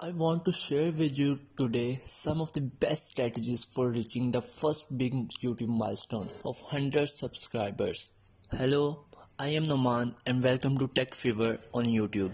I want to share with you today some of the best strategies for reaching the first big YouTube milestone of 100 subscribers. Hello, I am Noman and welcome to Tech Fever on YouTube.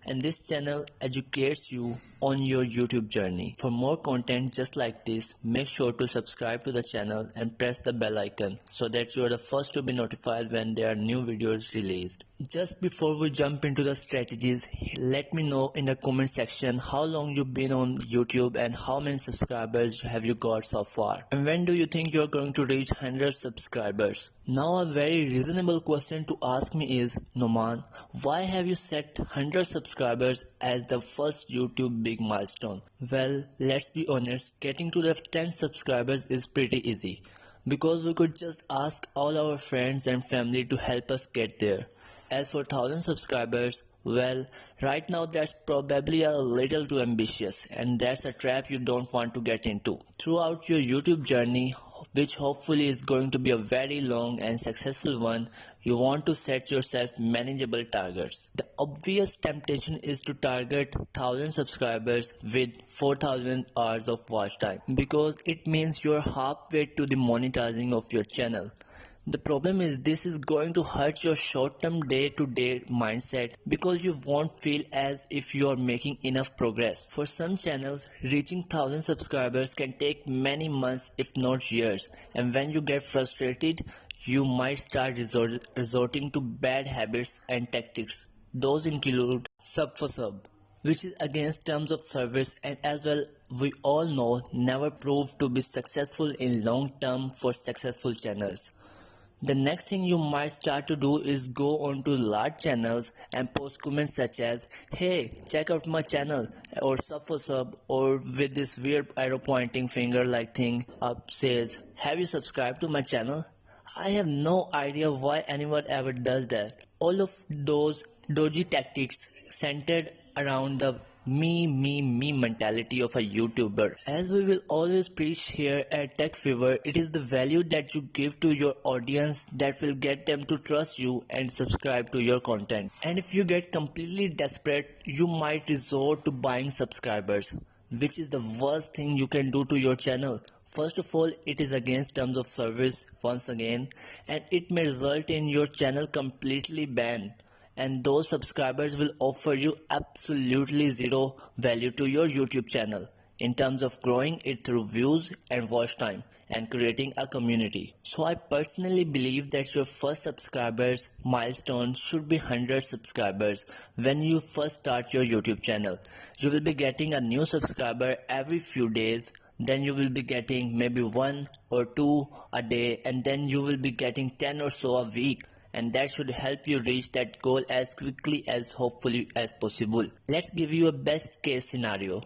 And this channel educates you on your YouTube journey. For more content just like this, make sure to subscribe to the channel and press the bell icon so that you are the first to be notified when there are new videos released. Just before we jump into the strategies, let me know in the comment section how long you've been on YouTube and how many subscribers have you got so far. And when do you think you're going to reach 100 subscribers? Now a very reasonable question to ask me is, Noman, why have you set 100 subscribers as the first YouTube big milestone? Well, let's be honest, getting to the 10 subscribers is pretty easy because we could just ask all our friends and family to help us get there. As for 1000 subscribers, well, right now that's probably a little too ambitious and that's a trap you don't want to get into. Throughout your YouTube journey, which hopefully is going to be a very long and successful one, you want to set yourself manageable targets. The obvious temptation is to target 1000 subscribers with 4000 hours of watch time because it means you're halfway to the monetizing of your channel. The problem is this is going to hurt your short-term day-to-day mindset because you won't feel as if you are making enough progress. For some channels, reaching 1000 subscribers can take many months if not years, and when you get frustrated, you might start resorting to bad habits and tactics. Those include sub for sub, which is against terms of service and as well we all know never proved to be successful in long term for successful channels. The next thing you might start to do is go on to large channels and post comments such as, hey, check out my channel, or sub for sub, or with this weird arrow pointing finger like thing up says, have you subscribed to my channel? I have no idea why anyone ever does that. All of those dodgy tactics centered around the me mentality of a YouTuber. As we will always preach here at Tech Fever, it is the value that you give to your audience that will get them to trust you and subscribe to your content. And if you get completely desperate, you might resort to buying subscribers, which is the worst thing you can do to your channel. First of all, it is against terms of service once again, and it may result in your channel completely banned. And those subscribers will offer you absolutely zero value to your YouTube channel in terms of growing it through views and watch time and creating a community. So I personally believe that your first subscribers milestone should be 100 subscribers when you first start your YouTube channel. You will be getting a new subscriber every few days. Then you will be getting maybe 1 or 2 a day, and then you will be getting 10 or so a week. And that should help you reach that goal as quickly as hopefully as possible. Let's give you a best case scenario.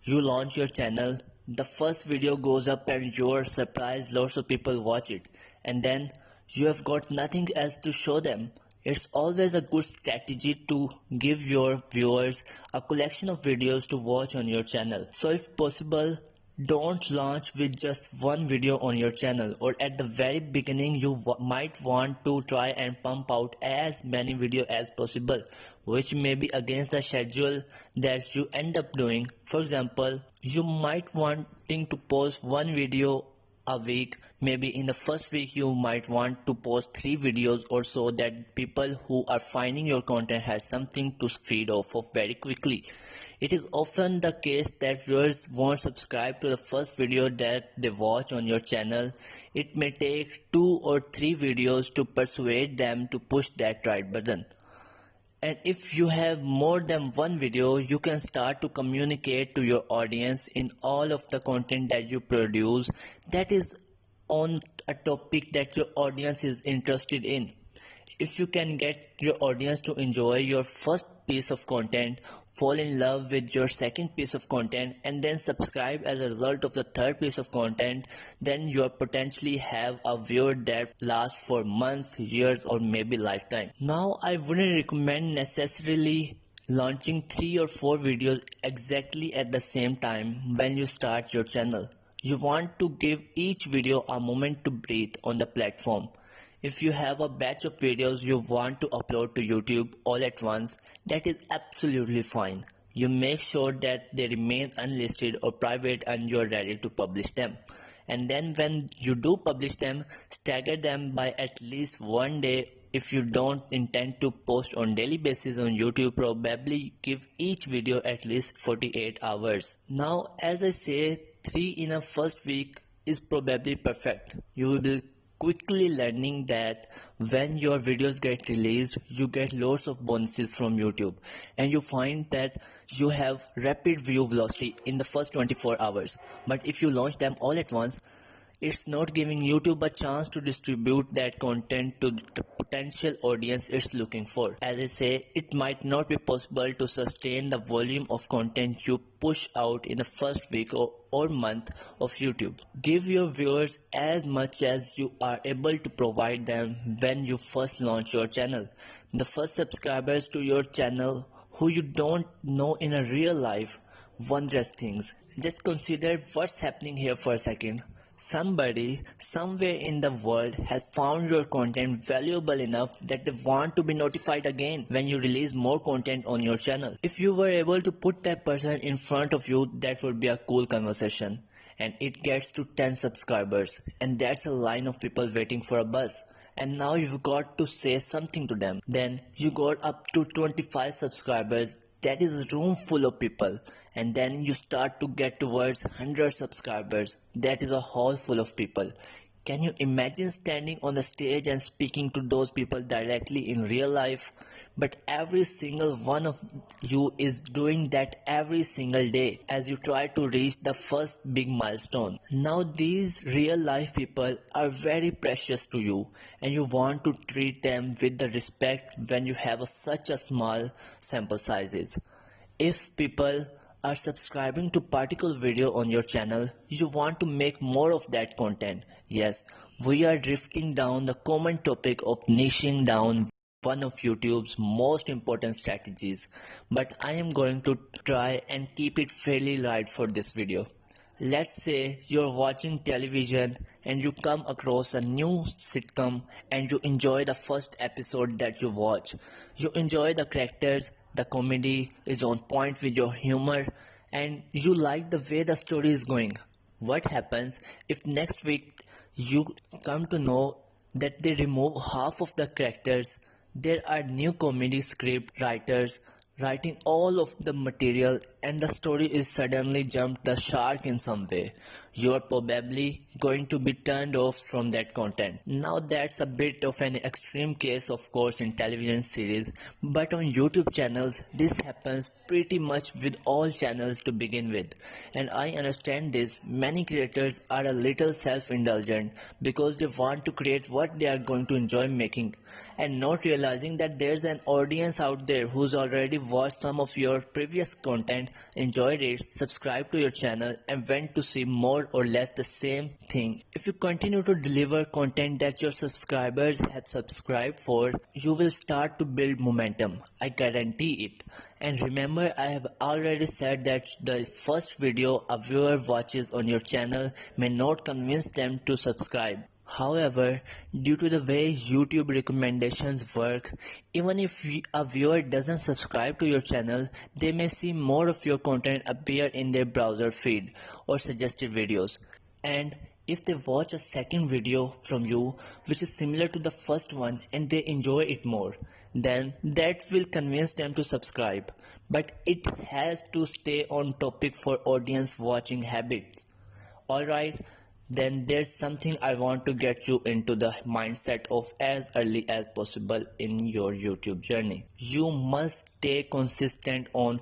You launch your channel, the first video goes up and you're surprised lots of people watch it, and then you have got nothing else to show them. It's always a good strategy to give your viewers a collection of videos to watch on your channel. So if possible, don't launch with just one video on your channel, or at the very beginning you might want to try and pump out as many videos as possible, which may be against the schedule that you end up doing. For example, you might wanting to post one video a week. Maybe in the first week you might want to post 3 videos or so that people who are finding your content has something to feed off of very quickly. It is often the case that viewers won't subscribe to the first video that they watch on your channel. It may take 2 or 3 videos to persuade them to push that right button. And if you have more than one video, you can start to communicate to your audience in all of the content that you produce that is on a topic that your audience is interested in. If you can get your audience to enjoy your first piece of content, fall in love with your second piece of content, and then subscribe as a result of the third piece of content, then you potentially have a viewer that lasts for months, years, or maybe lifetime. Now I wouldn't recommend necessarily launching 3 or 4 videos exactly at the same time when you start your channel. You want to give each video a moment to breathe on the platform. If you have a batch of videos you want to upload to YouTube all at once, that is absolutely fine. You make sure that they remain unlisted or private and you're ready to publish them. And then when you do publish them, stagger them by at least one day. If you don't intend to post on daily basis on YouTube, probably give each video at least 48 hours. Now, as I say, 3 in a first week is probably perfect. You will be quickly learning that when your videos get released, you get lots of bonuses from YouTube, and you find that you have rapid view velocity in the first 24 hours. But if you launch them all at once, it's not giving YouTube a chance to distribute that content to the potential audience it's looking for. As I say, it might not be possible to sustain the volume of content you push out in the first week or month of YouTube. Give your viewers as much as you are able to provide them when you first launch your channel. The first subscribers to your channel who you don't know in a real life, wondrous things. Just consider what's happening here for a second. Somebody somewhere in the world has found your content valuable enough that they want to be notified again when you release more content on your channel. If you were able to put that person in front of you, that would be a cool conversation. And it gets to 10 subscribers, and that's a line of people waiting for a buzz. And now you've got to say something to them. Then you got up to 25 subscribers. That is a room full of people. And then you start to get towards 100 subscribers. That is a hall full of people. Can you imagine standing on the stage and speaking to those people directly in real life? But every single one of you is doing that every single day as you try to reach the first big milestone. Now these real life people are very precious to you, and you want to treat them with the respect when you have such a small sample sizes. If people are subscribing to particular video on your channel, you want to make more of that content. Yes, we are drifting down the common topic of niching down, one of YouTube's most important strategies, but I am going to try and keep it fairly light for this video. Let's say you're watching television and you come across a new sitcom and you enjoy the first episode that you watch. You enjoy the characters, the comedy is on point with your humor, and you like the way the story is going. What happens if next week you come to know that they remove half of the characters? There are new comedy script writers writing all of the material, and the story is suddenly jumped the shark in some way. You are probably going to be turned off from that content. Now that's a bit of an extreme case, of course, in television series, but on YouTube channels this happens pretty much with all channels to begin with. And I understand this. Many creators are a little self-indulgent because they want to create what they are going to enjoy making, and not realizing that there's an audience out there who's already watched some of your previous content, enjoyed it, subscribed to your channel, and went to see more or less the same thing. If you continue to deliver content that your subscribers have subscribed for, you will start to build momentum. I guarantee it. And remember, I have already said that the first video a viewer watches on your channel may not convince them to subscribe. However, due to the way YouTube recommendations work, even if a viewer doesn't subscribe to your channel, they may see more of your content appear in their browser feed or suggested videos. And if they watch a second video from you which is similar to the first one and they enjoy it more, then that will convince them to subscribe. But it has to stay on topic for audience watching habits. Alright, then there's something I want to get you into the mindset of as early as possible in your YouTube journey. You must stay consistent on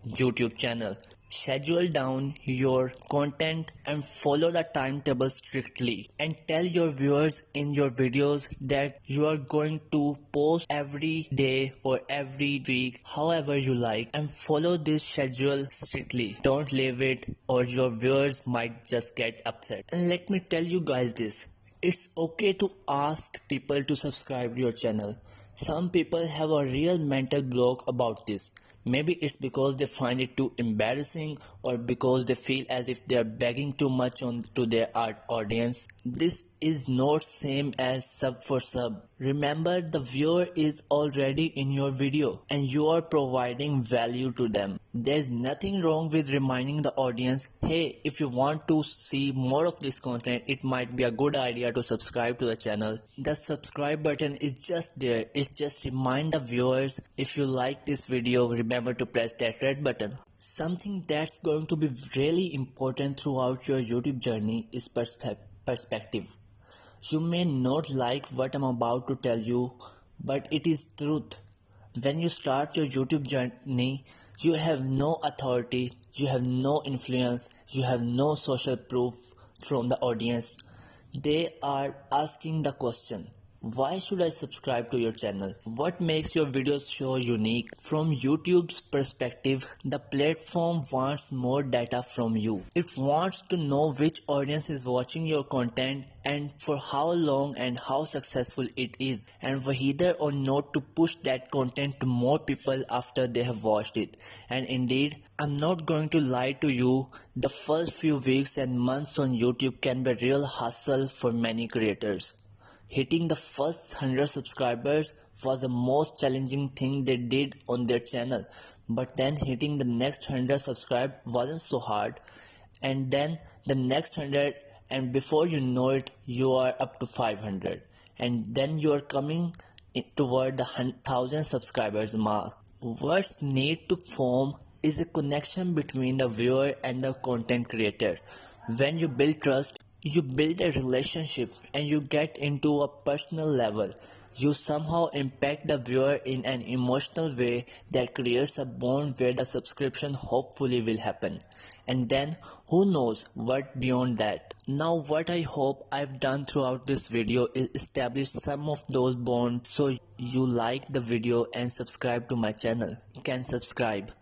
YouTube channel. Schedule down your content and follow the timetable strictly, and tell your viewers in your videos that you are going to post every day or every week, however you like, and follow this schedule strictly. Don't leave it or your viewers might just get upset. And let me tell you guys this, it's okay to ask people to subscribe to your channel. Some people have a real mental block about this. Maybe it's because they find it too embarrassing, or because they feel as if they are begging too much on to their audience. This is not same as sub for sub. Remember, the viewer is already in your video and you are providing value to them. There's nothing wrong with reminding the audience, hey, if you want to see more of this content, it might be a good idea to subscribe to the channel. The subscribe button is just there. It just remind the viewers, if you like this video, remember to press that red button. Something that's going to be really important throughout your YouTube journey is perspective. You may not like what I'm about to tell you, but it is truth. When you start your YouTube journey, you have no authority, you have no influence, you have no social proof from the audience. They are asking the question, why should I subscribe to your channel? What makes your videos so unique? From YouTube's perspective, the platform wants more data from you. It wants to know which audience is watching your content and for how long and how successful it is, and whether or not to push that content to more people after they have watched it. And indeed, I'm not going to lie to you, the first few weeks and months on YouTube can be a real hustle for many creators. Hitting the first 100 subscribers was the most challenging thing they did on their channel, but then hitting the next 100 subscribers wasn't so hard, and then the next 100, and before you know it you are up to 500, and then you are coming toward the 1000 subscribers mark. What's need to form is a connection between the viewer and the content creator. When you build trust, you build a relationship and you get into a personal level. You somehow impact the viewer in an emotional way that creates a bond where the subscription hopefully will happen. And then who knows what beyond that. Now what I hope I've done throughout this video is establish some of those bonds so you like the video and subscribe to my channel. You can subscribe.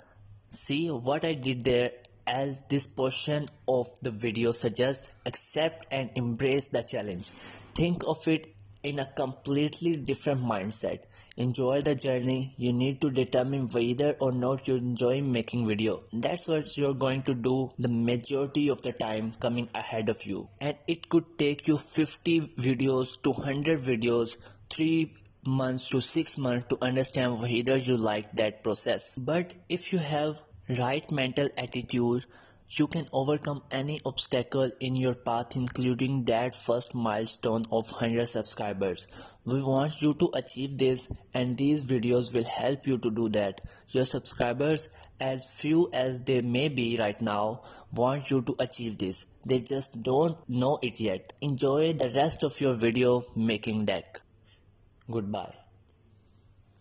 See what I did there, as this portion of the video suggests, accept and embrace the challenge. Think of it in a completely different mindset. Enjoy the journey. You need to determine whether or not you enjoy making video. That's what you're going to do the majority of the time coming ahead of you. And it could take you 50 videos to 100 videos, 3 months to 6 months to understand whether you like that process. But if you have right mental attitude, you can overcome any obstacle in your path, including that first milestone of 100 subscribers. We want you to achieve this, and these videos will help you to do that. Your subscribers, as few as they may be right now, want you to achieve this. They just don't know it yet. Enjoy the rest of your video making deck. Goodbye.